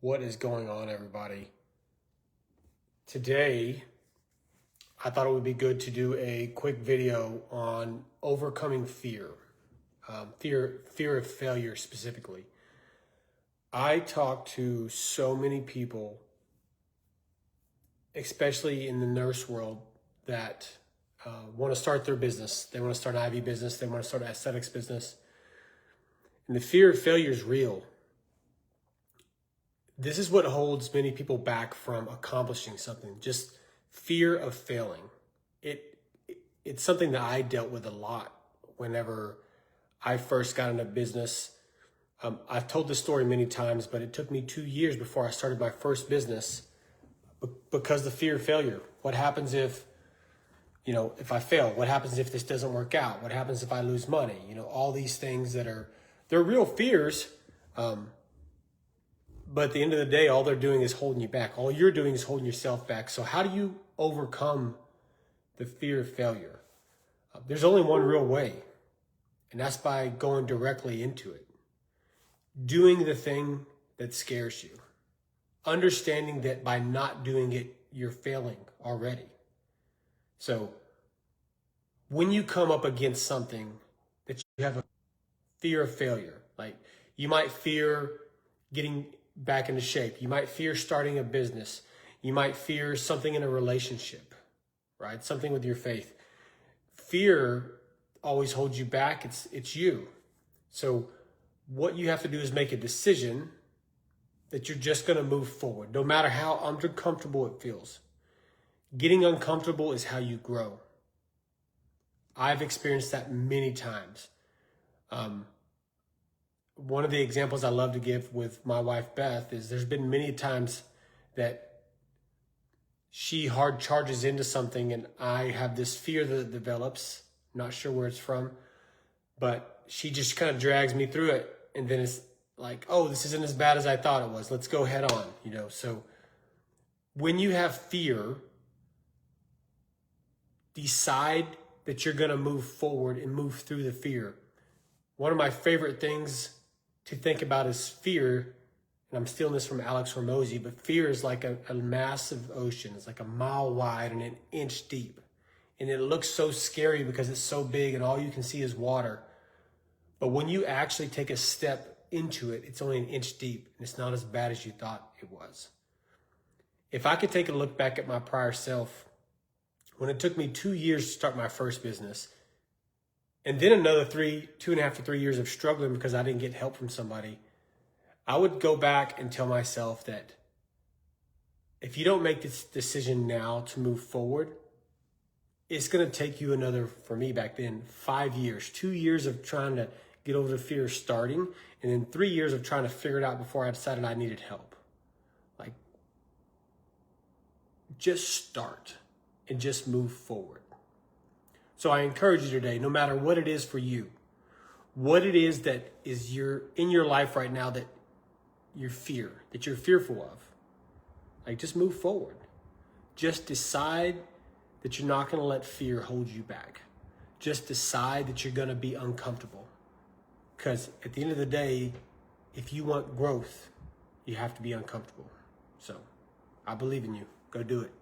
What is going on, everybody? Today, I thought it would be good to do a quick video on overcoming fear, fear of failure specifically. I talk to so many people, especially in the nurse world, that want to start their business. They want to start an IV business. They want to start an aesthetics business. And the fear of failure is real. This is what holds many people back from accomplishing something, just fear of failing. It's something that I dealt with a lot whenever I first got into business. I've told this story many times, but it took me 2 years before I started my first business because the fear of failure. What happens if I fail? What happens if this doesn't work out? What happens if I lose money? All these things they're real fears. But at the end of the day, all they're doing is holding you back. All you're doing is holding yourself back. So how do you overcome the fear of failure? There's only one real way, and that's by going directly into it. Doing the thing that scares you. Understanding that by not doing it, you're failing already. So when you come up against something that you have a fear of failure, like you might fear getting back into shape. You might fear starting a business. You might fear something in a relationship, right? Something with your faith. Fear always holds you back. It's you. So what you have to do is make a decision that you're just going to move forward, no matter how uncomfortable it feels. Getting uncomfortable is how you grow. I've experienced that many times. One of the examples I love to give with my wife, Beth, is there's been many times that she hard charges into something and I have this fear that develops, not sure where it's from, but she just kind of drags me through it. And then it's like, oh, this isn't as bad as I thought it was. Let's go head on, So when you have fear, decide that you're going to move forward and move through the fear. One of my favorite things to think about is fear, and I'm stealing this from Alex Hormozy, but fear is like a massive ocean. It's like a mile wide and an inch deep. And it looks so scary because it's so big and all you can see is water. But when you actually take a step into it, it's only an inch deep and it's not as bad as you thought it was. If I could take a look back at my prior self, when it took me 2 years to start my first business, and then another 2.5 to 3 years of struggling because I didn't get help from somebody, I would go back and tell myself that if you don't make this decision now to move forward, it's going to take you another, for me back then, 5 years, 2 years of trying to get over the fear of starting, and then 3 years of trying to figure it out before I decided I needed help. Like, just start and just move forward. So I encourage you today, no matter what it is for you, what it is that is in your life right now that you're fearful of, like just move forward. Just decide that you're not going to let fear hold you back. Just decide that you're going to be uncomfortable. Because at the end of the day, if you want growth, you have to be uncomfortable. So I believe in you. Go do it.